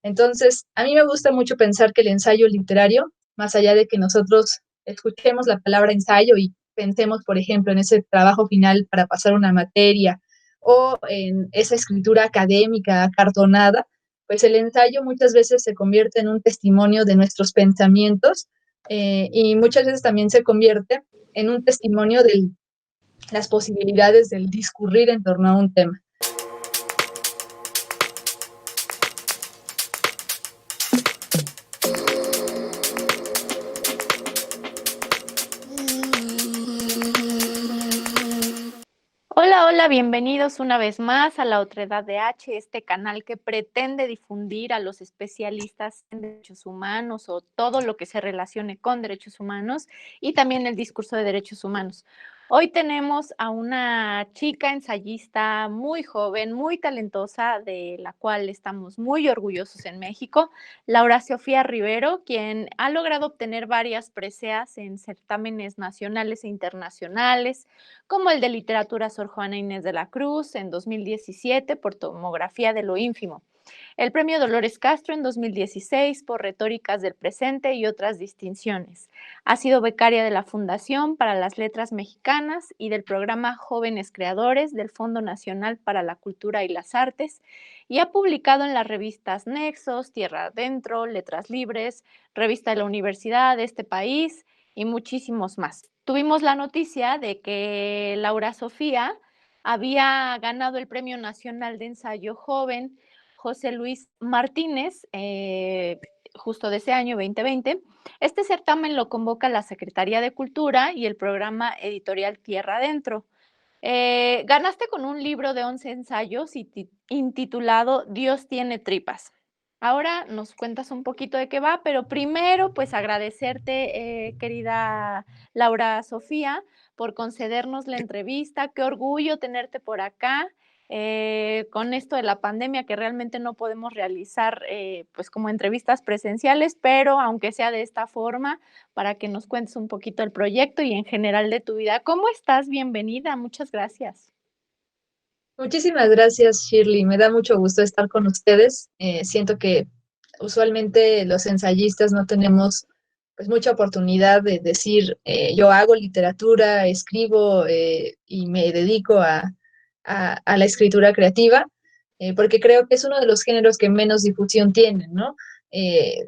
Entonces, a mí me gusta mucho pensar que el ensayo literario, más allá de que nosotros escuchemos la palabra ensayo y pensemos, por ejemplo, en ese trabajo final para pasar una materia o en esa escritura académica acartonada, pues el ensayo muchas veces se convierte en un testimonio de nuestros pensamientos y muchas veces también se convierte en un testimonio de las posibilidades del discurrir en torno a un tema. Hola, hola, bienvenidos una vez más a La Otredad de H, este canal que pretende difundir a los especialistas en derechos humanos o todo lo que se relacione con derechos humanos y también el discurso de derechos humanos. Hoy tenemos a una chica ensayista muy joven, muy talentosa, de la cual estamos muy orgullosos en México, Laura Sofía Rivero, quien ha logrado obtener varias preseas en certámenes nacionales e internacionales, como el de literatura Sor Juana Inés de la Cruz en 2017 por Tomografía de lo ínfimo, el premio Dolores Castro en 2016 por Retóricas del presente y otras distinciones. Ha sido becaria de la Fundación para las Letras Mexicanas y del programa Jóvenes Creadores del Fondo Nacional para la Cultura y las Artes y ha publicado en las revistas Nexos, Tierra Adentro, Letras Libres, Revista de la Universidad de este país y muchísimos más. Tuvimos la noticia de que Laura Sofía había ganado el Premio Nacional de Ensayo Joven José Luis Martínez, justo de ese año 2020. Este certamen lo convoca la Secretaría de Cultura y el programa editorial Tierra Adentro. Ganaste con un libro de 11 ensayos intitulado Dios tiene tripas. Ahora nos cuentas un poquito de qué va, pero primero pues agradecerte, querida Laura Sofía, por concedernos la entrevista. Qué orgullo tenerte por acá. Con esto de la pandemia que realmente no podemos realizar pues como entrevistas presenciales, pero aunque sea de esta forma, para que nos cuentes un poquito el proyecto y en general de tu vida. ¿Cómo estás? Bienvenida, muchas gracias. Muchísimas gracias, Shirley. Me da mucho gusto estar con ustedes. Siento que usualmente los ensayistas no tenemos pues mucha oportunidad de decir yo hago literatura, escribo y me dedico a la escritura creativa, porque creo que es uno de los géneros que menos difusión tienen, ¿no? Eh,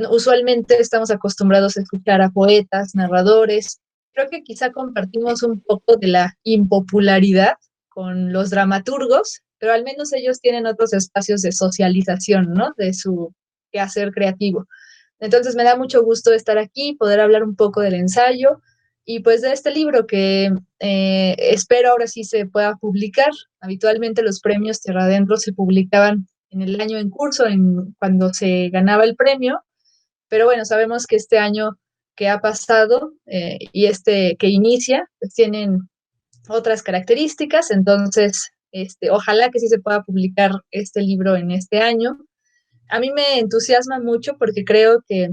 Usualmente estamos acostumbrados a escuchar a poetas, narradores. Creo que quizá compartimos un poco de la impopularidad con los dramaturgos, pero al menos ellos tienen otros espacios de socialización, ¿no? De su quehacer creativo. Entonces me da mucho gusto estar aquí, poder hablar un poco del ensayo y pues de este libro que espero ahora sí se pueda publicar. Habitualmente los premios Tierra Adentro se publicaban en el año en curso, cuando se ganaba el premio, pero bueno, sabemos que este año que ha pasado y este que inicia, pues tienen otras características, entonces ojalá que sí se pueda publicar este libro en este año. A mí me entusiasma mucho porque creo que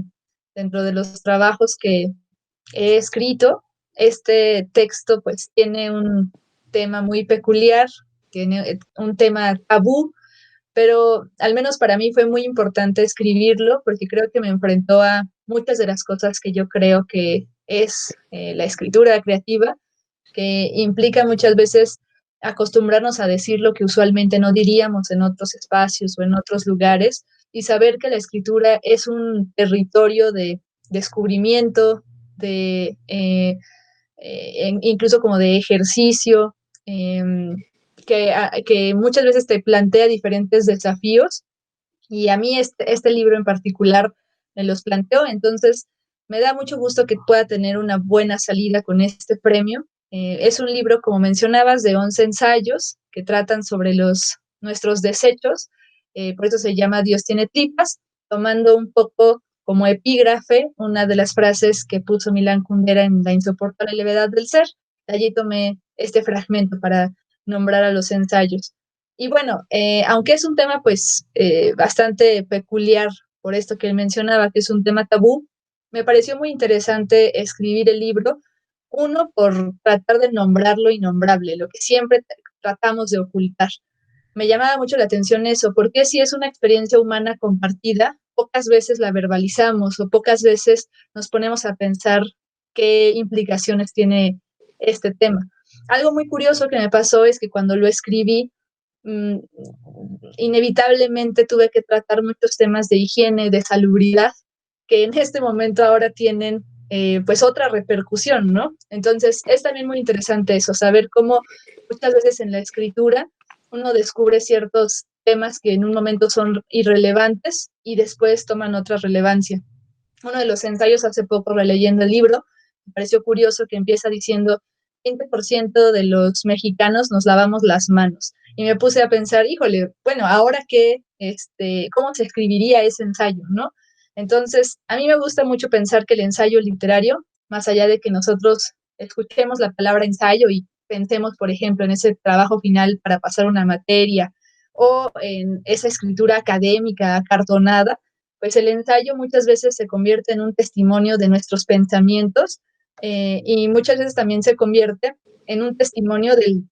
dentro de los trabajos que he escrito, este texto pues tiene un tema muy peculiar, tiene un tema tabú, pero al menos para mí fue muy importante escribirlo porque creo que me enfrentó a muchas de las cosas que yo creo que es la escritura creativa, que implica muchas veces acostumbrarnos a decir lo que usualmente no diríamos en otros espacios o en otros lugares y saber que la escritura es un territorio de descubrimiento, de incluso como de ejercicio, eh, que muchas veces te plantea diferentes desafíos y a mí este libro en particular me los planteó, entonces me da mucho gusto que pueda tener una buena salida con este premio. Es un libro, como mencionabas, de 11 ensayos que tratan sobre nuestros desechos, por eso se llama Dios tiene tripas, tomando un poco como epígrafe una de las frases que puso Milán Kundera en La insoportable levedad del ser. De allí tomé este fragmento para nombrar a los ensayos. Y bueno, aunque es un tema pues bastante peculiar por esto que él mencionaba, que es un tema tabú, me pareció muy interesante escribir el libro, uno, por tratar de nombrar lo innombrable, lo que siempre tratamos de ocultar. me llamaba mucho la atención eso, porque si es una experiencia humana compartida, pocas veces la verbalizamos o pocas veces nos ponemos a pensar qué implicaciones tiene este tema. Algo muy curioso que me pasó es que cuando lo escribí, mmm, inevitablemente tuve que tratar muchos temas de higiene, de salubridad, que en este momento ahora tienen pues otra repercusión, ¿no? Entonces es también muy interesante eso, saber cómo muchas veces en la escritura uno descubre ciertos temas que en un momento son irrelevantes y después toman otra relevancia. Uno de los ensayos hace poco releyendo el libro, me pareció curioso que empieza diciendo 20% de los mexicanos nos lavamos las manos. Y me puse a pensar, híjole, bueno, ahora qué, ¿cómo se escribiría ese ensayo, no? Entonces, a mí me gusta mucho pensar que el ensayo literario, más allá de que nosotros escuchemos la palabra ensayo y pensemos, por ejemplo, en ese trabajo final para pasar una materia o en esa escritura académica acartonada, pues el ensayo muchas veces se convierte en un testimonio de nuestros pensamientos y muchas veces también se convierte en un testimonio de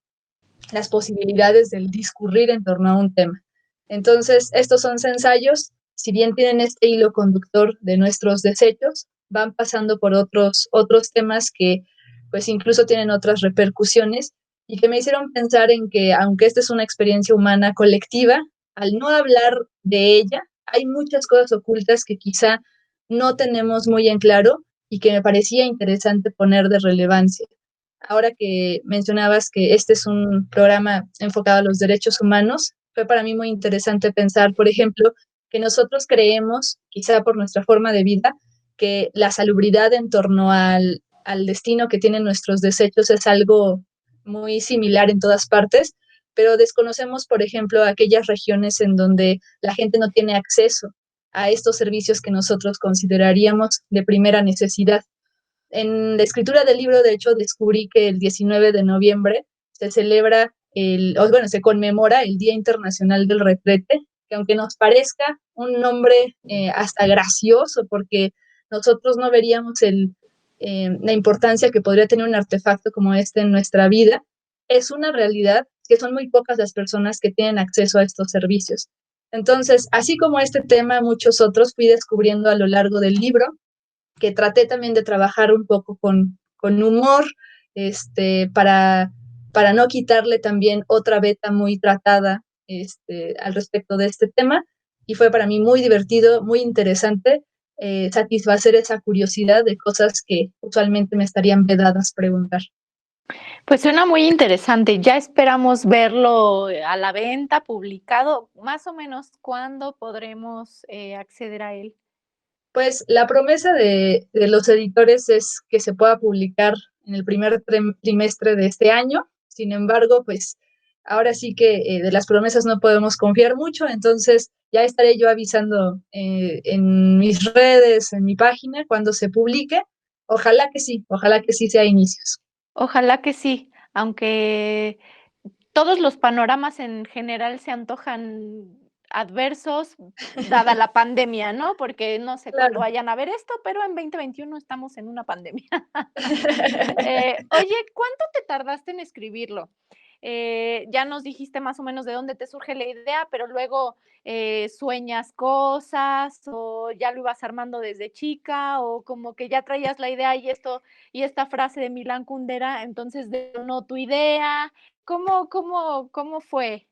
las posibilidades del discurrir en torno a un tema. Entonces, estos 11 ensayos, si bien tienen este hilo conductor de nuestros desechos, van pasando por otros temas que pues incluso tienen otras repercusiones y que me hicieron pensar en que aunque esta es una experiencia humana colectiva, al no hablar de ella, hay muchas cosas ocultas que quizá no tenemos muy en claro y que me parecía interesante poner de relevancia. Ahora que mencionabas que este es un programa enfocado a los derechos humanos, fue para mí muy interesante pensar, por ejemplo, que nosotros creemos, quizá por nuestra forma de vida, que la salubridad en torno al destino que tienen nuestros desechos es algo muy similar en todas partes, pero desconocemos, por ejemplo, aquellas regiones en donde la gente no tiene acceso a estos servicios que nosotros consideraríamos de primera necesidad. En la escritura del libro, de hecho, descubrí que el 19 de noviembre se celebra se conmemora el Día Internacional del Retrete, que aunque nos parezca un nombre hasta gracioso, porque nosotros no veríamos la importancia que podría tener un artefacto como este en nuestra vida, es una realidad que son muy pocas las personas que tienen acceso a estos servicios. Entonces, así como este tema, muchos otros fui descubriendo a lo largo del libro, que traté también de trabajar un poco con humor, para, no quitarle también otra beta muy tratada al respecto de este tema. Y fue para mí muy divertido, muy interesante satisfacer esa curiosidad de cosas que usualmente me estarían vedadas preguntar. Pues suena muy interesante. Ya esperamos verlo a la venta, publicado. Más o menos, ¿cuándo podremos acceder a él? Pues la promesa de los editores es que se pueda publicar en el primer trimestre de este año. Sin embargo, pues ahora sí que de las promesas no podemos confiar mucho, entonces ya estaré yo avisando en mis redes, en mi página, cuando se publique. Ojalá que sí sea a inicios. Ojalá que sí, aunque todos los panoramas en general se antojan adversos, dada la pandemia, ¿no? Porque no sé cuándo Claro. vayan a ver esto, pero en 2021 estamos en una pandemia. Oye, ¿cuánto te tardaste en escribirlo? Ya nos dijiste más o menos de dónde te surge la idea, pero luego sueñas cosas o ya lo ibas armando desde chica o como que ya traías la idea y esta frase de Milán Kundera, entonces detonó tu idea. ¿Cómo fue?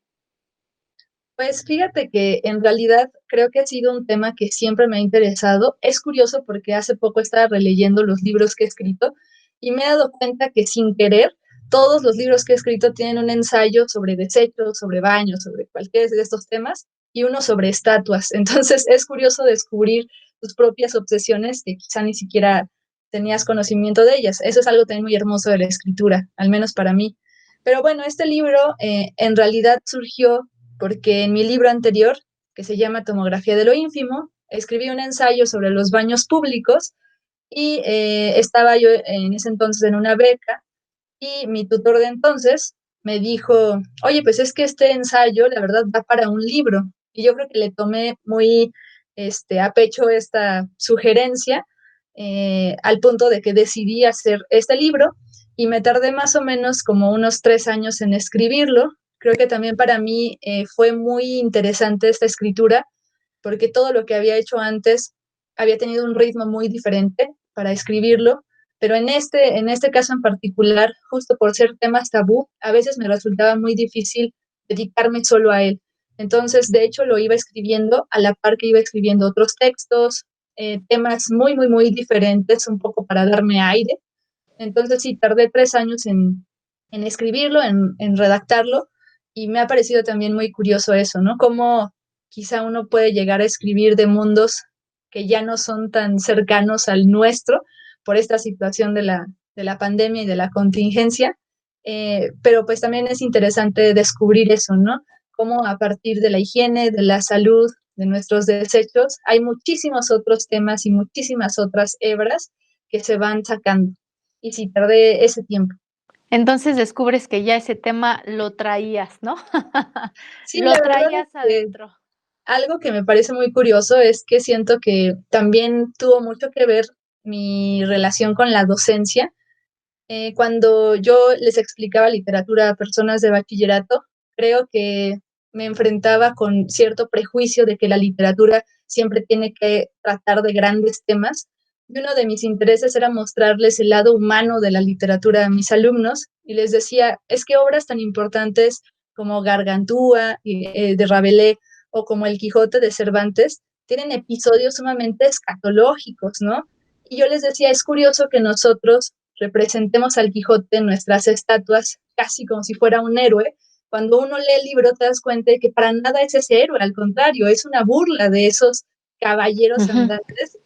Pues fíjate que en realidad creo que ha sido un tema que siempre me ha interesado. Es curioso porque hace poco estaba releyendo los libros que he escrito y me he dado cuenta que sin querer todos los libros que he escrito tienen un ensayo sobre desechos, sobre baños, sobre cualquiera de estos temas y uno sobre estatuas. Entonces es curioso descubrir tus propias obsesiones que quizá ni siquiera tenías conocimiento de ellas. Eso es algo también muy hermoso de la escritura, al menos para mí. Pero bueno, este libro en realidad surgió porque en mi libro anterior, que se llama Tomografía de lo ínfimo, escribí un ensayo sobre los baños públicos y estaba yo en ese entonces en una beca y mi tutor de entonces me dijo, oye, pues es que este ensayo, la verdad, va para un libro. Y yo creo que le tomé muy a pecho esta sugerencia, al punto de que decidí hacer este libro y me tardé más o menos como unos 3 años en escribirlo. Creo que también para mí fue muy interesante esta escritura, porque todo lo que había hecho antes había tenido un ritmo muy diferente para escribirlo, pero en este caso en particular, justo por ser temas tabú, a veces me resultaba muy difícil dedicarme solo a él. Entonces, de hecho, lo iba escribiendo a la par que iba escribiendo otros textos, temas muy diferentes, un poco para darme aire. Entonces, sí, tardé 3 años en escribirlo, en redactarlo, y me ha parecido también muy curioso eso, ¿no? Cómo quizá uno puede llegar a escribir de mundos que ya no son tan cercanos al nuestro por esta situación de la pandemia y de la contingencia, pero pues también es interesante descubrir eso, ¿no? Cómo a partir de la higiene, de la salud, de nuestros desechos, hay muchísimos otros temas y muchísimas otras hebras que se van sacando. Y sí, tardé ese tiempo. Entonces descubres que ya ese tema lo traías, ¿no? Sí, Lo la verdad es traías que adentro. algo que me parece muy curioso es que siento que también tuvo mucho que ver mi relación con la docencia. Cuando yo les explicaba literatura a personas de bachillerato, creo que me enfrentaba con cierto prejuicio de que la literatura siempre tiene que tratar de grandes temas. Y uno de mis intereses era mostrarles el lado humano de la literatura a mis alumnos y les decía, es que obras tan importantes como Gargantúa de Rabelais o como El Quijote de Cervantes tienen episodios sumamente escatológicos, ¿no? Y yo les decía, es curioso que nosotros representemos al Quijote en nuestras estatuas casi como si fuera un héroe. Cuando uno lee el libro te das cuenta de que para nada es ese héroe, al contrario, es una burla de esos caballeros Ujú. andantes,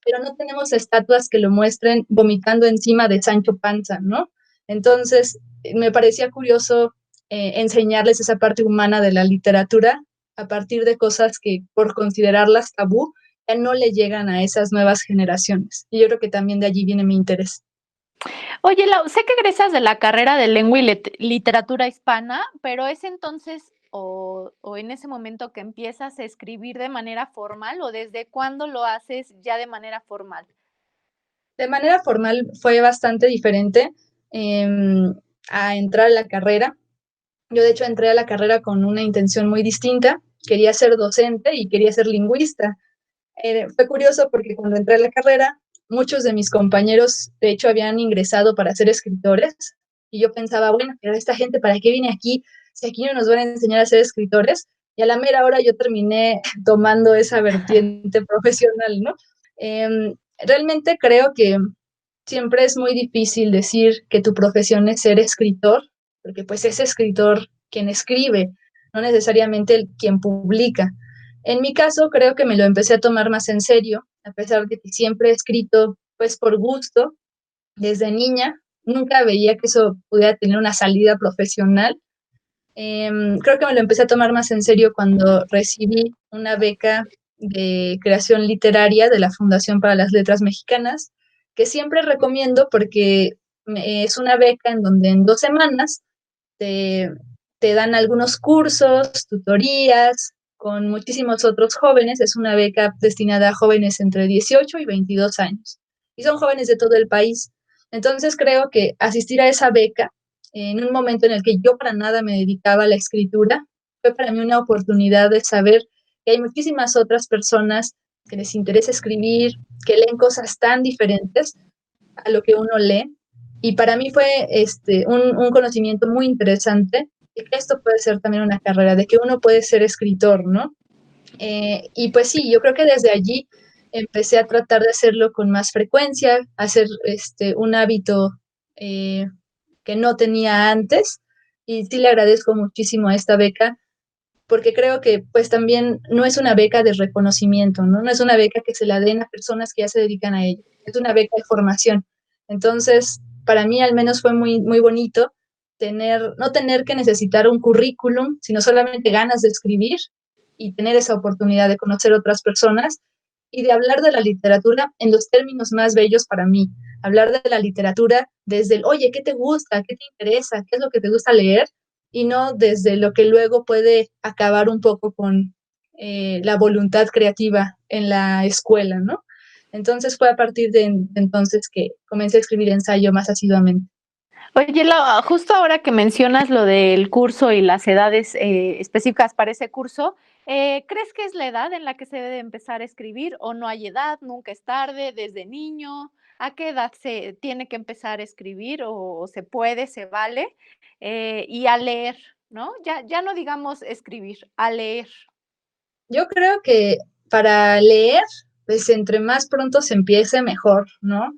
pero no tenemos estatuas que lo muestren vomitando encima de Sancho Panza, ¿no? Entonces, me parecía curioso enseñarles esa parte humana de la literatura a partir de cosas que por considerarlas tabú ya no le llegan a esas nuevas generaciones. Y yo creo que también de allí viene mi interés. Oye, Lau, sé que egresas de la carrera de Lengua y Literatura Hispana, pero ¿es entonces o en ese momento que empiezas a escribir de manera formal o desde cuándo lo haces ya de manera formal? De manera formal fue bastante diferente a entrar a la carrera. Yo de hecho entré a la carrera con una intención muy distinta. Quería ser docente y quería ser lingüista. Fue curioso porque cuando entré a la carrera, muchos de mis compañeros de hecho habían ingresado para ser escritores y yo pensaba, bueno, pero esta gente, ¿para qué viene aquí? Si aquí no nos van a enseñar a ser escritores. Y a la mera hora yo terminé tomando esa vertiente profesional, ¿no? Realmente creo que siempre es muy difícil decir que tu profesión es ser escritor, porque pues es escritor quien escribe, no necesariamente el quien publica. En mi caso, creo que me lo empecé a tomar más en serio, a pesar de que siempre he escrito pues por gusto, desde niña. Nunca veía que eso pudiera tener una salida profesional. Creo que me lo empecé a tomar más en serio cuando recibí una beca de creación literaria de la Fundación para las Letras Mexicanas, que siempre recomiendo porque es una beca en donde en 2 semanas te, te dan algunos cursos, tutorías con muchísimos otros jóvenes. Es una beca destinada a jóvenes entre 18 y 22 años. Y son jóvenes de todo el país. Entonces creo que asistir a esa beca en un momento en el que yo para nada me dedicaba a la escritura, fue para mí una oportunidad de saber que hay muchísimas otras personas que les interesa escribir, que leen cosas tan diferentes a lo que uno lee. Y para mí fue un conocimiento muy interesante de que esto puede ser también una carrera, de que uno puede ser escritor, ¿no? Y pues sí, yo creo que desde allí empecé a tratar de hacerlo con más frecuencia, hacer un hábito eh, que no tenía antes. Y sí le agradezco muchísimo a esta beca porque creo que pues también no es una beca de reconocimiento, ¿no? No es una beca que se la den a personas que ya se dedican a ello, es una beca de formación. Entonces, para mí al menos fue muy bonito no tener que necesitar un currículum, sino solamente ganas de escribir y tener esa oportunidad de conocer otras personas y de hablar de la literatura en los términos más bellos para mí. Hablar de la literatura desde el, oye, ¿qué te gusta? ¿Qué te interesa? ¿Qué es lo que te gusta leer? Y no desde lo que luego puede acabar un poco con la voluntad creativa en la escuela, ¿no? Entonces fue a partir de entonces que comencé a escribir ensayo más asiduamente. Oye, justo ahora que mencionas lo del curso y las edades específicas para ese curso, ¿crees que es la edad en la que se debe empezar a escribir o no hay edad, nunca es tarde, desde niño? ¿A qué edad se tiene que empezar a escribir o se puede, se vale? Y a leer, ¿no? Ya no digamos escribir, a leer. Yo creo que para leer, pues entre más pronto se empiece, mejor, ¿no?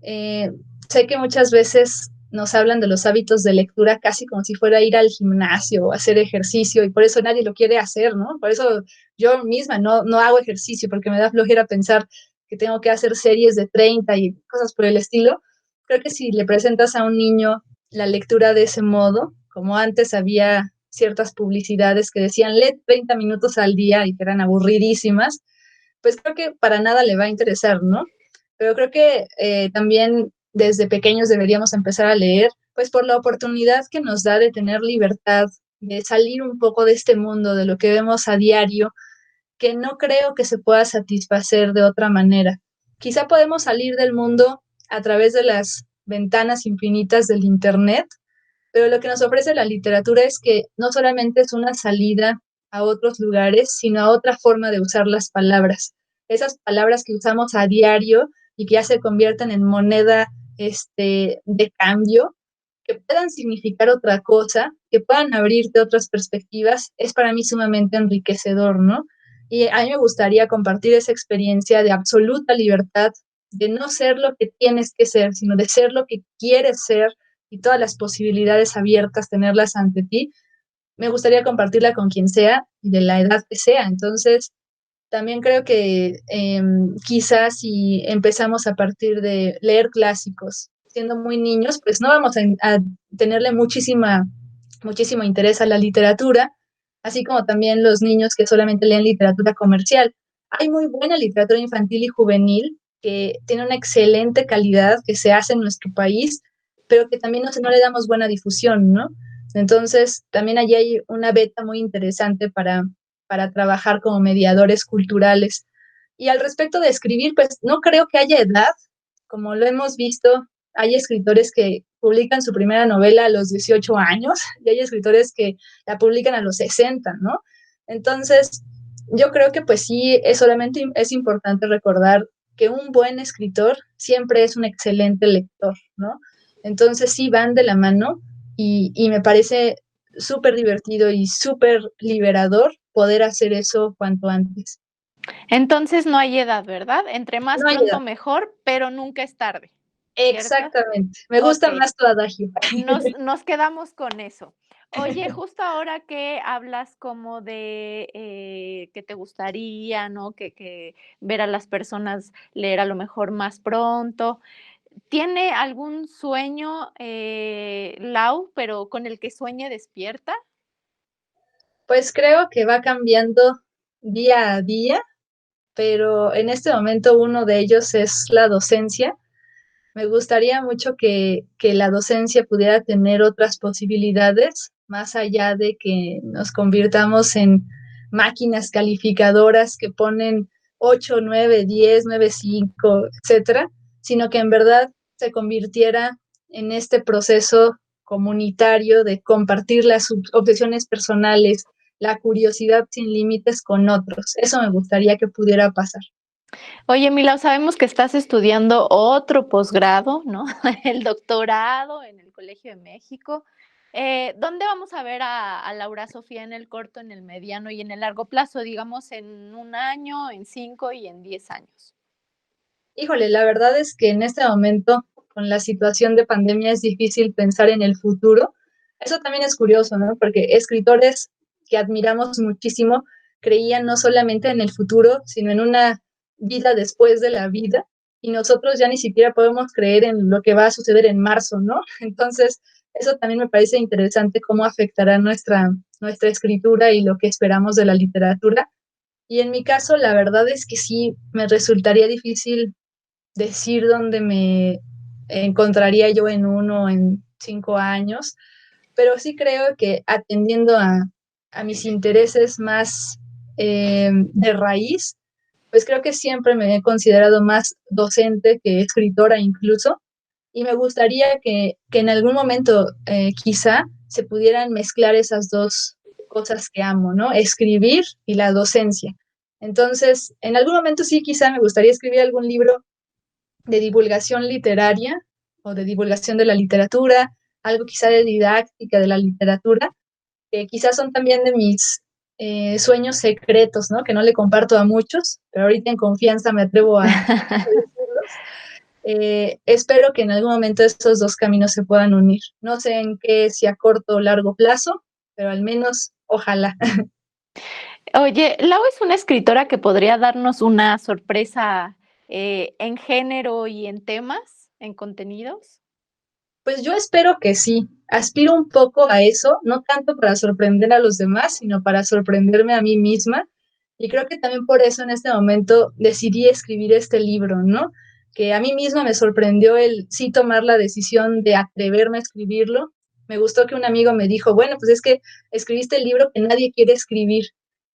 Eh, Sé que muchas veces nos hablan de los hábitos de lectura casi como si fuera ir al gimnasio o hacer ejercicio y por eso nadie lo quiere hacer, ¿no? Por eso yo misma no hago ejercicio porque me da flojera pensar que tengo que hacer series de 30 y cosas por el estilo. Creo que si le presentas a un niño la lectura de ese modo, como antes había ciertas publicidades que decían lee 30 minutos al día y que eran aburridísimas, pues creo que para nada le va a interesar, ¿no? Pero creo que también desde pequeños deberíamos empezar a leer, pues por la oportunidad que nos da de tener libertad, de salir un poco de este mundo, de lo que vemos a diario, que no creo que se pueda satisfacer de otra manera. Quizá podemos salir del mundo a través de las ventanas infinitas del Internet, pero lo que nos ofrece la literatura es que no solamente es una salida a otros lugares, sino a otra forma de usar las palabras. Esas palabras que usamos a diario y que ya se convierten en moneda de cambio, que puedan significar otra cosa, que puedan abrirte otras perspectivas, es para mí sumamente enriquecedor, ¿no? Y a mí me gustaría compartir esa experiencia de absoluta libertad, de no ser lo que tienes que ser, sino de ser lo que quieres ser y todas las posibilidades abiertas, tenerlas ante ti. Me gustaría compartirla con quien sea y de la edad que sea. Entonces, también creo que quizás si empezamos a partir de leer clásicos, siendo muy niños, pues no vamos a tenerle muchísimo interés a la literatura, así como también los niños que solamente leen literatura comercial. Hay muy buena literatura infantil y juvenil que tiene una excelente calidad que se hace en nuestro país, pero que también no le damos buena difusión, ¿no? Entonces, también allí hay una beta muy interesante para trabajar como mediadores culturales. Y al respecto de escribir, pues no creo que haya edad, como lo hemos visto, hay escritores que publican su primera novela a los 18 años y hay escritores que la publican a los 60, ¿no? Entonces, yo creo que pues sí, es importante recordar que un buen escritor siempre es un excelente lector, ¿no? Entonces sí van de la mano y me parece súper divertido y súper liberador poder hacer eso cuanto antes. Entonces no hay edad, ¿verdad? Entre más No hay pronto edad. mejor, pero nunca es tarde, ¿cierto? Exactamente. Me Ok, gusta más tu adagio. nos quedamos con eso. Oye, justo ahora que hablas como de que te gustaría, ¿no? Que ver a las personas leer a lo mejor más pronto. ¿Tiene algún sueño, Lau, pero con el que sueñe despierta? Pues creo que va cambiando día a día, pero en este momento uno de ellos es la docencia. Me gustaría mucho que la docencia pudiera tener otras posibilidades, más allá de que nos convirtamos en máquinas calificadoras que ponen 8, 9, 10, 9, 5, etcétera, sino que en verdad se convirtiera en este proceso comunitario de compartir las obsesiones personales, la curiosidad sin límites con otros. Eso me gustaría que pudiera pasar. Oye, Milau, sabemos que estás estudiando otro posgrado, ¿no? El doctorado en el Colegio de México. ¿Dónde vamos a ver a Laura Sofía en el corto, en el mediano y en el largo plazo? Digamos, en 1 año, en 5 y en 10 años. Híjole, la verdad es que en este momento, con la situación de pandemia, es difícil pensar en el futuro. Eso también es curioso, ¿no? Porque escritores que admiramos muchísimo creían no solamente en el futuro, sino en una vida después de la vida. Y nosotros ya ni siquiera podemos creer en lo que va a suceder en marzo, ¿no? Entonces, eso también me parece interesante cómo afectará nuestra escritura y lo que esperamos de la literatura. Y en mi caso, la verdad es que sí, me resultaría difícil decir dónde me encontraría yo en 1 o en 5 años, pero sí creo que atendiendo a mis intereses más de raíz, pues creo que siempre me he considerado más docente que escritora incluso, y me gustaría que en algún momento quizá se pudieran mezclar esas dos cosas que amo, ¿no? Escribir y la docencia. Entonces, en algún momento sí, quizá me gustaría escribir algún libro de divulgación literaria o de divulgación de la literatura, algo quizá de didáctica de la literatura, que quizás son también de mis sueños secretos, ¿no? Que no le comparto a muchos, pero ahorita en confianza me atrevo a decirlos. Espero que en algún momento esos dos caminos se puedan unir. No sé en qué, si a corto o largo plazo, pero al menos ojalá. Oye, Lau es una escritora que podría darnos una sorpresa en género y en temas, en contenidos. Pues yo espero que sí. Aspiro un poco a eso, no tanto para sorprender a los demás, sino para sorprenderme a mí misma. Y creo que también por eso en este momento decidí escribir este libro, ¿no? Que a mí misma me sorprendió el sí tomar la decisión de atreverme a escribirlo. Me gustó que un amigo me dijo, bueno, pues es que escribiste el libro que nadie quiere escribir.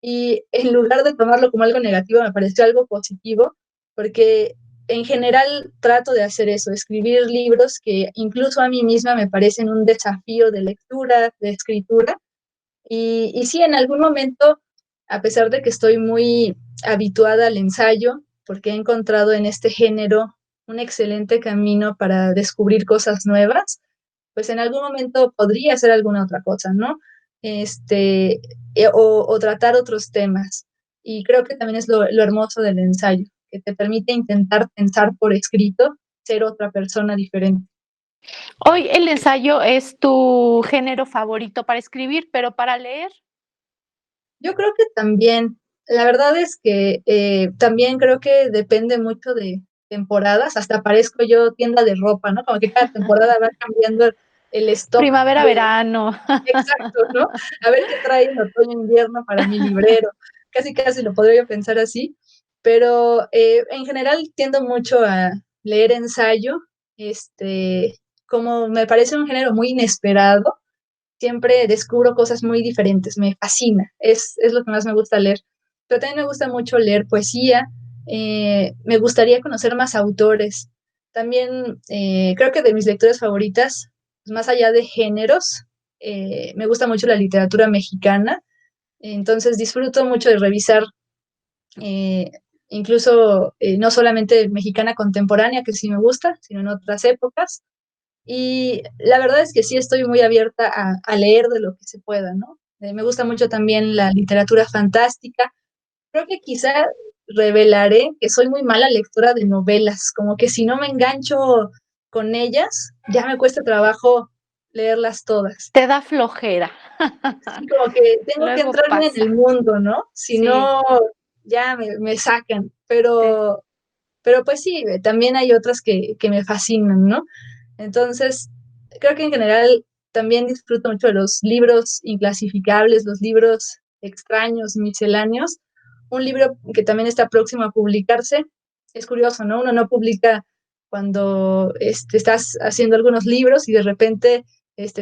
Y en lugar de tomarlo como algo negativo, me pareció algo positivo, porque en general trato de hacer eso, escribir libros que incluso a mí misma me parecen un desafío de lectura, de escritura. Y sí, en algún momento, a pesar de que estoy muy habituada al ensayo, porque he encontrado en este género un excelente camino para descubrir cosas nuevas, pues en algún momento podría hacer alguna otra cosa, ¿no? Este, o tratar otros temas. Y creo que también es lo hermoso del ensayo, que te permite intentar pensar por escrito, ser otra persona diferente. Hoy el ensayo es tu género favorito para escribir, pero para leer. Yo creo que también, la verdad es que también creo que depende mucho de temporadas, hasta parezco yo tienda de ropa, ¿no? Como que cada temporada va cambiando el stock Primavera, de, verano. exacto, ¿no? A ver qué trae en otoño, invierno para mi librero. Casi, casi lo podría yo pensar así. Pero en general tiendo mucho a leer ensayo, como me parece un género muy inesperado, siempre descubro cosas muy diferentes, me fascina, es lo que más me gusta leer. Pero también me gusta mucho leer poesía, me gustaría conocer más autores. También creo que de mis lecturas favoritas, pues, más allá de géneros, me gusta mucho la literatura mexicana, entonces disfruto mucho de revisar eh, incluso no solamente mexicana contemporánea, que sí me gusta, sino en otras épocas. Y la verdad es que sí estoy muy abierta a leer de lo que se pueda, ¿no? Me gusta mucho también la literatura fantástica. Creo que quizá revelaré que soy muy mala lectora de novelas, como que si no me engancho con ellas, ya me cuesta trabajo leerlas todas. Te da flojera. Sí, como que tengo que Luego entrarme en el pasa. mundo, ¿no? Si Sí, no, ya me sacan. sí. Pero pues sí, también hay otras que me fascinan, ¿no? Entonces, creo que en general también disfruto mucho de los libros inclasificables, los libros extraños, misceláneos. Un libro que también está próximo a publicarse. Es curioso, ¿no? Uno no publica cuando estás haciendo algunos libros y de repente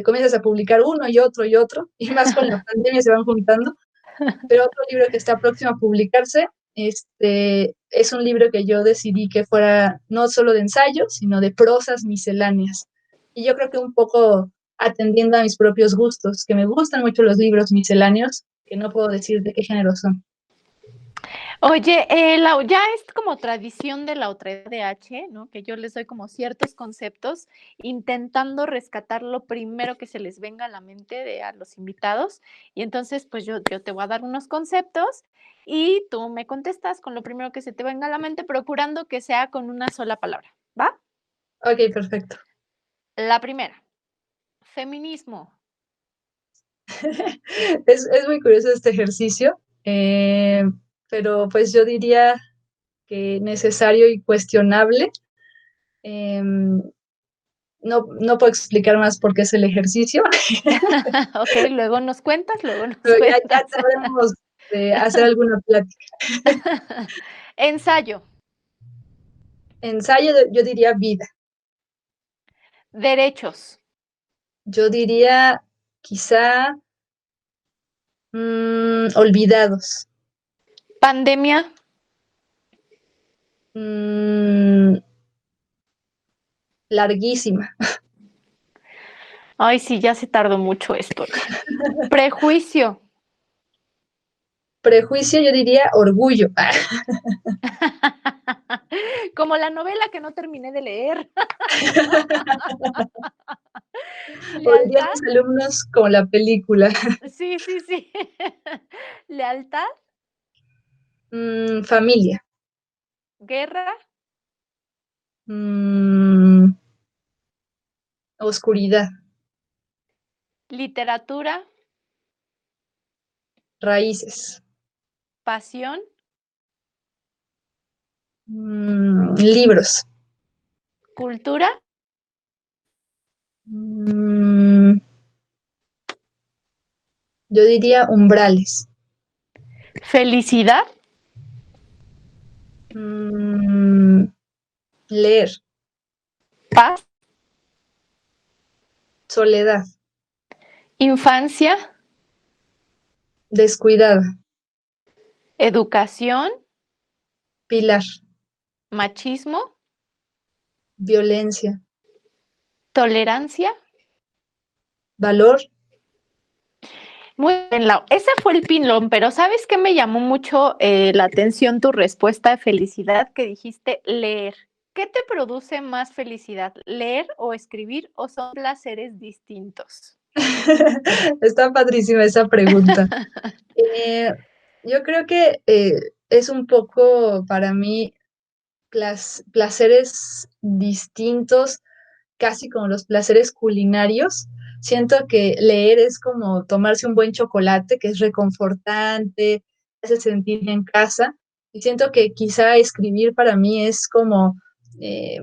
comienzas a publicar uno y otro, y más con la pandemia se van juntando. Pero otro libro que está próximo a publicarse, es un libro que yo decidí que fuera no solo de ensayo, sino de prosas misceláneas. Y yo creo que un poco atendiendo a mis propios gustos, que me gustan mucho los libros misceláneos, que no puedo decir de qué género son. Oye, ya es como tradición de la otra de H, ¿no? Que yo les doy como ciertos conceptos, intentando rescatar lo primero que se les venga a la mente a los invitados. Y entonces, pues yo te voy a dar unos conceptos y tú me contestas con lo primero que se te venga a la mente, procurando que sea con una sola palabra, ¿va? Ok, perfecto. La primera, feminismo. Es muy curioso este ejercicio, pero pues yo diría que necesario y cuestionable. No puedo explicar más por qué es el ejercicio, Ok, luego nos cuentas, luego nos pero ya cuentas. sabremos de hacer alguna plática. Ensayo, Ensayo, yo diría vida. derechos, Yo diría quizá olvidados. pandemia, Mm, larguísima. Ay, sí, ya se tardó mucho esto. Prejuicio. Prejuicio, yo diría orgullo. Como la novela que no terminé de leer. O dirían Lealtad. mis alumnos como la película. Sí, sí, sí. Lealtad. Familia. Guerra. Mm, oscuridad. Literatura. Raíces. Pasión. Libros. Cultura. Mm, yo diría umbrales. Felicidad. Mm, leer. Paz. Soledad. Infancia. Descuidada. Educación. Pilar. Machismo. Violencia. Tolerancia. Valor. Muy bien, Lau. Ese fue el pilón, pero ¿sabes qué me llamó mucho la atención tu respuesta de felicidad que dijiste leer? ¿Qué te produce más felicidad, leer o escribir o son placeres distintos? Está padrísima esa pregunta. Eh, yo creo que es un poco para mí placeres distintos, casi como los placeres culinarios. Siento que leer es como tomarse un buen chocolate, que es reconfortante, hace sentir en casa. Y siento que quizá escribir para mí es como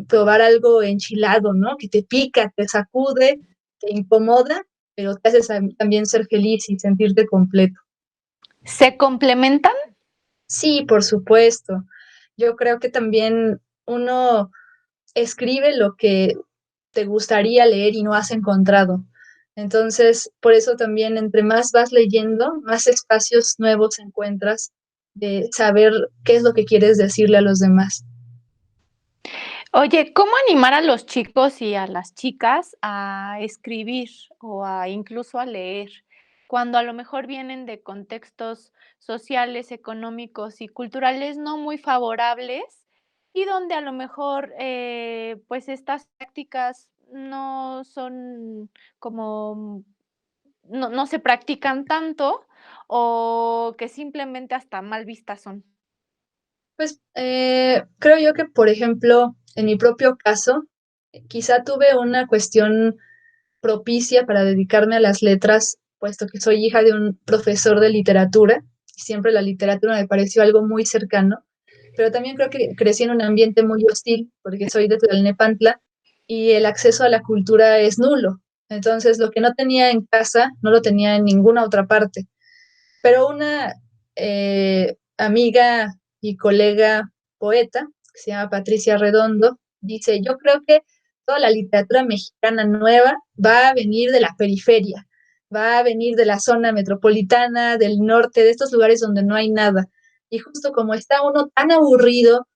probar algo enchilado, ¿no? Que te pica, te sacude, te incomoda, pero te hace también ser feliz y sentirte completo. ¿Se complementan? Sí, por supuesto. Yo creo que también uno escribe lo que te gustaría leer y no has encontrado. Entonces, por eso también entre más vas leyendo, más espacios nuevos encuentras de saber qué es lo que quieres decirle a los demás. Oye, ¿cómo animar a los chicos y a las chicas a escribir o a incluso a leer? Cuando a lo mejor vienen de contextos sociales, económicos y culturales no muy favorables y donde a lo mejor pues estas prácticas no son como, no se practican tanto o que simplemente hasta mal vistas son. Pues creo yo que, por ejemplo, en mi propio caso, quizá tuve una cuestión propicia para dedicarme a las letras, puesto que soy hija de un profesor de literatura, y siempre la literatura me pareció algo muy cercano, pero también creo que crecí en un ambiente muy hostil, porque soy de Tlalnepantla, y el acceso a la cultura es nulo. Entonces, lo que no tenía en casa, no lo tenía en ninguna otra parte. Pero una amiga y colega poeta, que se llama Patricia Redondo, dice, yo creo que toda la literatura mexicana nueva va a venir de la periferia, va a venir de la zona metropolitana, del norte, de estos lugares donde no hay nada. Y justo como está uno tan aburrido,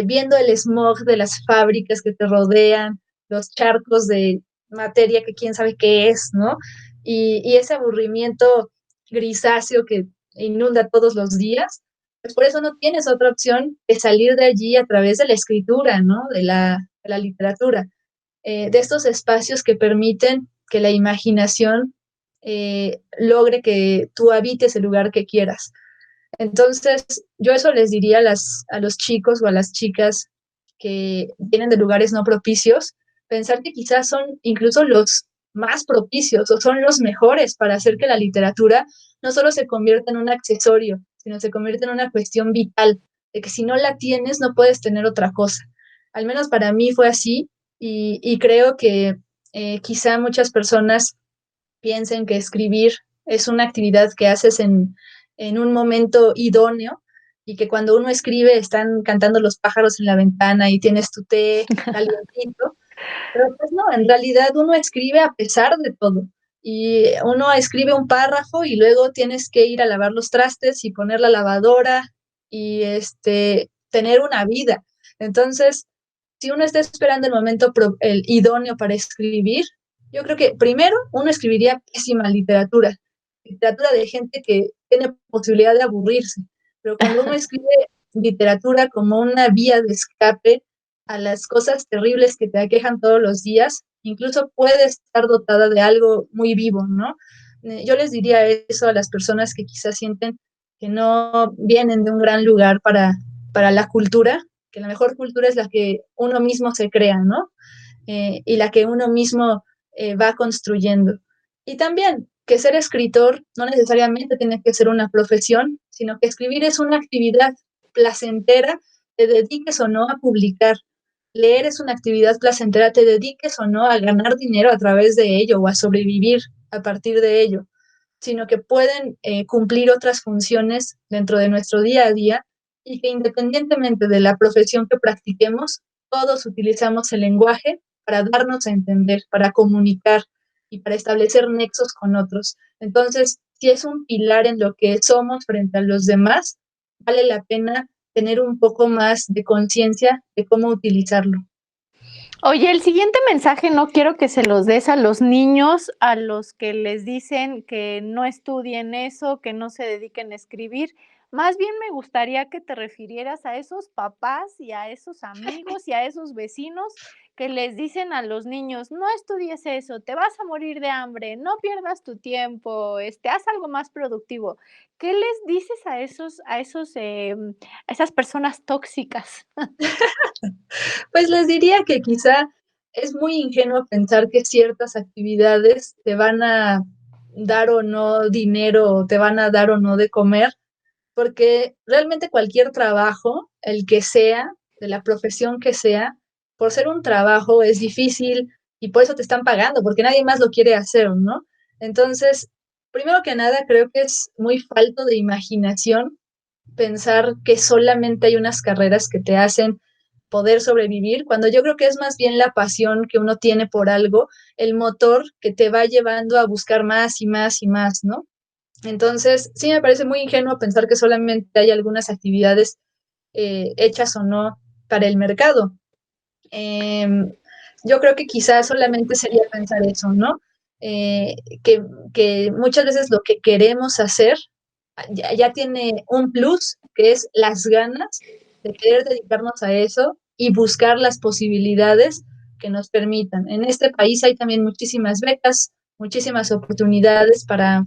viendo el smog de las fábricas que te rodean, los charcos de materia que quién sabe qué es, ¿no? Y ese aburrimiento grisáceo que inunda todos los días, pues por eso no tienes otra opción que salir de allí a través de la escritura, ¿no? De la literatura, de estos espacios que permiten que la imaginación logre que tú habites el lugar que quieras. Entonces, yo eso les diría a los chicos o a las chicas que vienen de lugares no propicios, pensar que quizás son incluso los más propicios o son los mejores para hacer que la literatura no solo se convierta en un accesorio, sino se convierta en una cuestión vital, de que si no la tienes no puedes tener otra cosa. Al menos para mí fue así y creo que quizá muchas personas piensen que escribir es una actividad que haces en un momento idóneo y que cuando uno escribe están cantando los pájaros en la ventana y tienes tu té calientito, pero pues no, en realidad uno escribe a pesar de todo. Y uno escribe un párrafo y luego tienes que ir a lavar los trastes y poner la lavadora y tener una vida. Entonces, si uno está esperando el momento el idóneo para escribir, yo creo que primero uno escribiría pésima literatura, literatura de gente que tiene posibilidad de aburrirse, pero cuando uno escribe literatura como una vía de escape a las cosas terribles que te aquejan todos los días, incluso puede estar dotada de algo muy vivo, ¿no? Yo les diría eso a las personas que quizás sienten que no vienen de un gran lugar para la cultura, que la mejor cultura es la que uno mismo se crea, ¿no? Y la que uno mismo va construyendo. Y también que ser escritor no necesariamente tiene que ser una profesión, sino que escribir es una actividad placentera, te dediques o no a publicar. Leer es una actividad placentera, te dediques o no a ganar dinero a través de ello o a sobrevivir a partir de ello, sino que pueden cumplir otras funciones dentro de nuestro día a día y que independientemente de la profesión que practiquemos, todos utilizamos el lenguaje para darnos a entender, para comunicar y para establecer nexos con otros. Entonces, si es un pilar en lo que somos frente a los demás, vale la pena tener un poco más de conciencia de cómo utilizarlo. Oye, el siguiente mensaje no quiero que se los des a los niños, a los que les dicen que no estudien eso, que no se dediquen a escribir. Más bien me gustaría que te refirieras a esos papás y a esos amigos y a esos vecinos que les dicen a los niños: "No estudies eso, te vas a morir de hambre, no pierdas tu tiempo, haz algo más productivo". ¿Qué les dices a esas personas tóxicas? Pues les diría que quizá es muy ingenuo pensar que ciertas actividades te van a dar o no dinero, o te van a dar o no de comer, porque realmente cualquier trabajo, el que sea, de la profesión que sea, por ser un trabajo es difícil y por eso te están pagando, porque nadie más lo quiere hacer, ¿no? Entonces, primero que nada, creo que es muy falto de imaginación pensar que solamente hay unas carreras que te hacen poder sobrevivir, cuando yo creo que es más bien la pasión que uno tiene por algo, el motor que te va llevando a buscar más y más y más, ¿no? Entonces, sí me parece muy ingenuo pensar que solamente hay algunas actividades hechas o no para el mercado. Eh, yo creo que quizás solamente sería pensar eso, ¿no? Eh, que, que muchas veces lo que queremos hacer ya tiene un plus, que es las ganas de querer dedicarnos a eso y buscar las posibilidades que nos permitan. En este país hay también muchísimas becas, muchísimas oportunidades para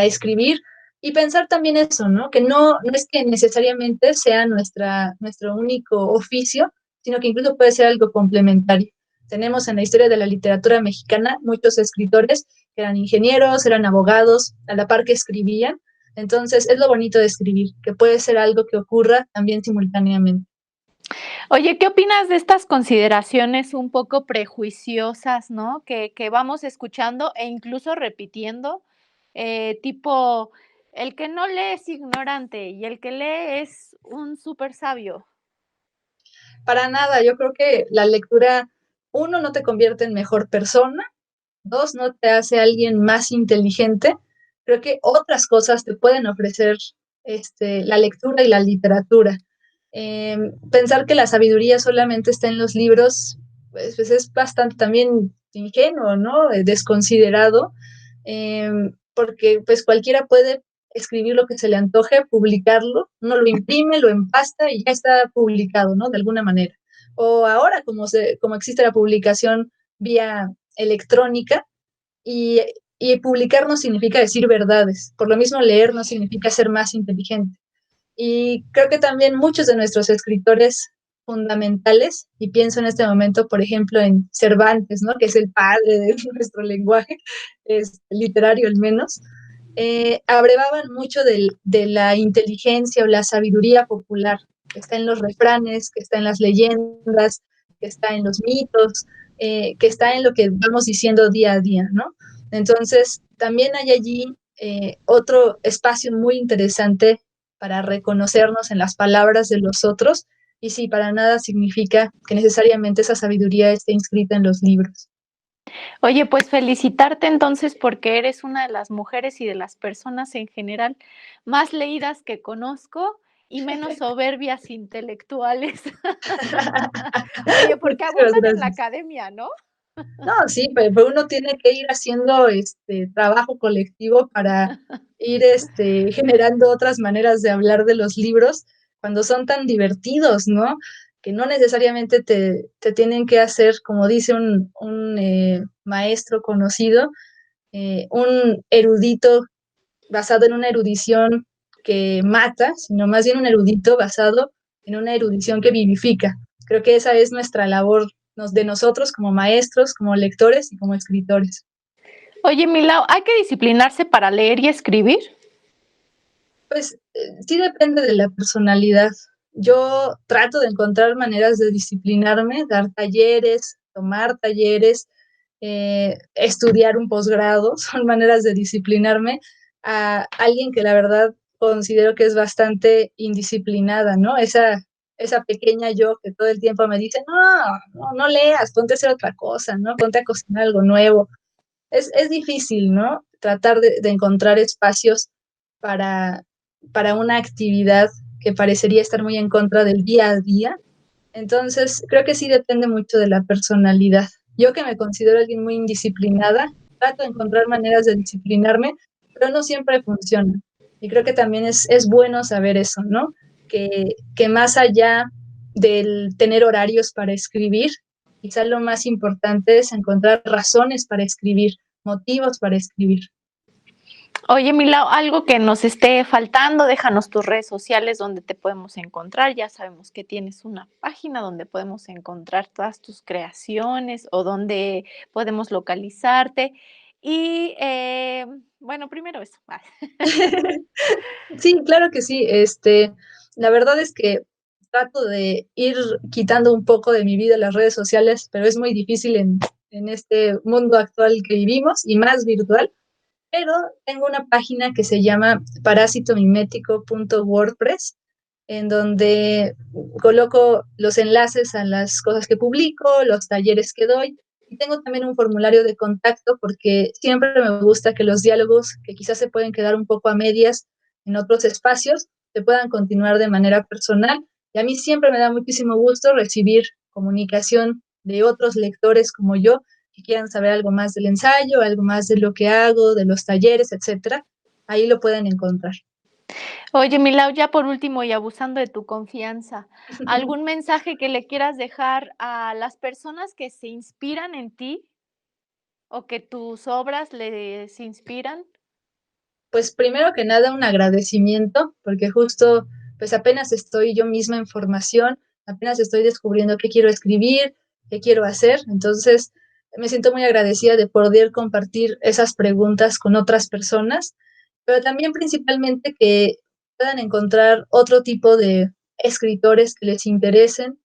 escribir y pensar también eso, ¿no? Que no es que necesariamente sea nuestro único oficio, sino que incluso puede ser algo complementario. Tenemos en la historia de la literatura mexicana muchos escritores que eran ingenieros, eran abogados, a la par que escribían. Entonces, es lo bonito de escribir, que puede ser algo que ocurra también simultáneamente. Oye, ¿qué opinas de estas consideraciones un poco prejuiciosas, no? Que vamos escuchando e incluso repitiendo, tipo, el que no lee es ignorante y el que lee es un súper sabio. Para nada, yo creo que la lectura, uno, no te convierte en mejor persona, dos, no te hace alguien más inteligente. Creo que otras cosas te pueden ofrecer la lectura y la literatura. Pensar que la sabiduría solamente está en los libros, pues es bastante también ingenuo, ¿no? Desconsiderado, porque pues cualquiera puede escribir lo que se le antoje, publicarlo, uno lo imprime, lo empasta y ya está publicado, ¿no? De alguna manera. O ahora, como existe la publicación vía electrónica, y, y publicar no significa decir verdades, por lo mismo leer no significa ser más inteligente. Y creo que también muchos de nuestros escritores fundamentales, y pienso en este momento, por ejemplo, en Cervantes, ¿no? Que es el padre de nuestro lenguaje, es literario al menos, abrevaban mucho de la inteligencia o la sabiduría popular, que está en los refranes, que está en las leyendas, que está en los mitos, que está en lo que vamos diciendo día a día, ¿no? Entonces, también hay allí otro espacio muy interesante para reconocernos en las palabras de los otros, y sí, para nada significa que necesariamente esa sabiduría esté inscrita en los libros. Oye, pues felicitarte entonces porque eres una de las mujeres y de las personas en general más leídas que conozco y menos soberbias intelectuales. Oye, porque Muchísimas abundan en la gracias. academia, ¿no? No, sí, pero uno tiene que ir haciendo, trabajo colectivo para ir, generando otras maneras de hablar de los libros cuando son tan divertidos, ¿no? Que no necesariamente te tienen que hacer, como dice un maestro conocido, un erudito basado en una erudición que mata, sino más bien un erudito basado en una erudición que vivifica. Creo que esa es nuestra labor de nosotros como maestros, como lectores y como escritores. Oye, Milau, ¿hay que disciplinarse para leer y escribir? Pues sí depende de la personalidad. Yo trato de encontrar maneras de disciplinarme, dar talleres, tomar talleres, estudiar un posgrado, son maneras de disciplinarme a alguien que la verdad considero que es bastante indisciplinada, ¿no? Esa pequeña yo que todo el tiempo me dice, no leas, ponte a hacer otra cosa, ¿no? Ponte a cocinar algo nuevo. Es difícil, ¿no? Tratar de encontrar espacios para, para una actividad que parecería estar muy en contra del día a día. Entonces, creo que sí depende mucho de la personalidad. Yo que me considero alguien muy indisciplinada, trato de encontrar maneras de disciplinarme, pero no siempre funciona. Y creo que también es bueno saber eso, ¿no? Que más allá del tener horarios para escribir, quizás lo más importante es encontrar razones para escribir, motivos para escribir. Oye, Milau, algo que nos esté faltando, déjanos tus redes sociales donde te podemos encontrar. Ya sabemos que tienes una página donde podemos encontrar todas tus creaciones o donde podemos localizarte. Y bueno, primero eso. Sí, claro que sí. La verdad es que trato de ir quitando un poco de mi vida las redes sociales, pero es muy difícil en este mundo actual que vivimos y más virtual. Pero tengo una página que se llama parasitomimético.wordpress, en donde coloco los enlaces a las cosas que publico, los talleres que doy, y tengo también un formulario de contacto porque siempre me gusta que los diálogos que quizás se pueden quedar un poco a medias en otros espacios se puedan continuar de manera personal. Y a mí siempre me da muchísimo gusto recibir comunicación de otros lectores como yo que quieran saber algo más del ensayo, algo más de lo que hago, de los talleres, etcétera. Ahí lo pueden encontrar. Oye, Milau, ya por último y abusando de tu confianza, ¿algún mensaje que le quieras dejar a las personas que se inspiran en ti o que tus obras les inspiran? Pues primero que nada un agradecimiento, porque justo pues apenas estoy yo misma en formación, apenas estoy descubriendo qué quiero escribir, qué quiero hacer, entonces me siento muy agradecida de poder compartir esas preguntas con otras personas, pero también principalmente que puedan encontrar otro tipo de escritores que les interesen.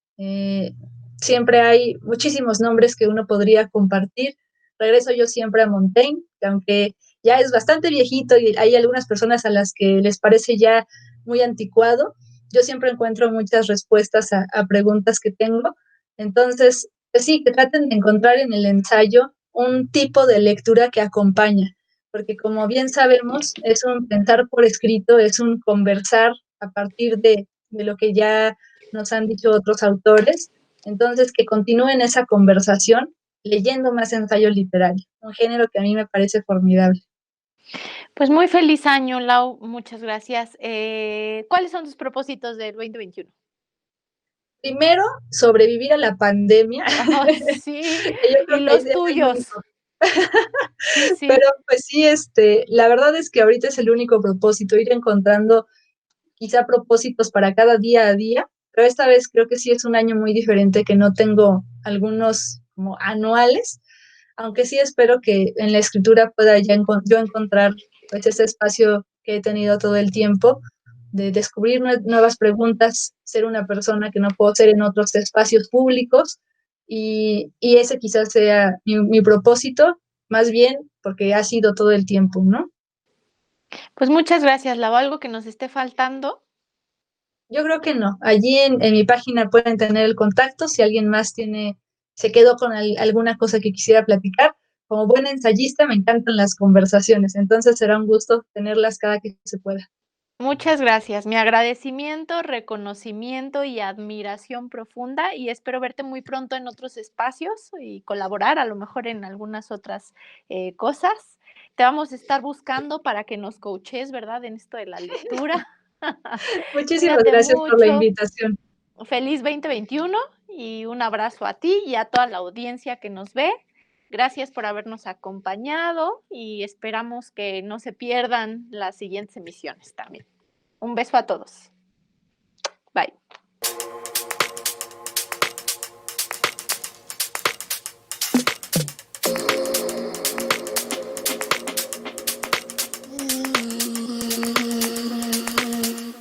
Siempre hay muchísimos nombres que uno podría compartir. Regreso yo siempre a Montaigne, que aunque ya es bastante viejito y hay algunas personas a las que les parece ya muy anticuado, yo siempre encuentro muchas respuestas a preguntas que tengo. Entonces, pues sí, que traten de encontrar en el ensayo un tipo de lectura que acompaña, porque como bien sabemos, es un pensar por escrito, es un conversar a partir de lo que ya nos han dicho otros autores. Entonces, que continúen esa conversación leyendo más ensayo literario, un género que a mí me parece formidable. Pues muy feliz año, Lau, muchas gracias. ¿Cuáles son tus propósitos del 2021? Primero, sobrevivir a la pandemia, Ay, sí, que yo y creo que ahí los es el tuyos. único. Sí, Pero sí. pues sí, la verdad es que ahorita es el único propósito, ir encontrando quizá propósitos para cada día a día, pero esta vez creo que sí es un año muy diferente, que no tengo algunos como anuales, aunque sí espero que en la escritura pueda ya yo encontrar pues ese espacio que he tenido todo el tiempo de descubrir nuevas preguntas, ser una persona que no puedo ser en otros espacios públicos y ese quizás sea mi propósito, más bien porque ha sido todo el tiempo, ¿no? Pues muchas gracias, Lau. ¿Algo que nos esté faltando? Yo creo que no. Allí en mi página pueden tener el contacto si alguien más se quedó con alguna cosa que quisiera platicar. Como buen ensayista me encantan las conversaciones, entonces será un gusto tenerlas cada que se pueda. Muchas gracias. Mi agradecimiento, reconocimiento y admiración profunda, y espero verte muy pronto en otros espacios y colaborar a lo mejor en algunas otras cosas. Te vamos a estar buscando para que nos coaches, ¿verdad? En esto de la lectura. Muchísimas Cuídate gracias por la mucho. invitación. Feliz 2021 y un abrazo a ti y a toda la audiencia que nos ve. Gracias por habernos acompañado y esperamos que no se pierdan las siguientes emisiones también. Un beso a todos.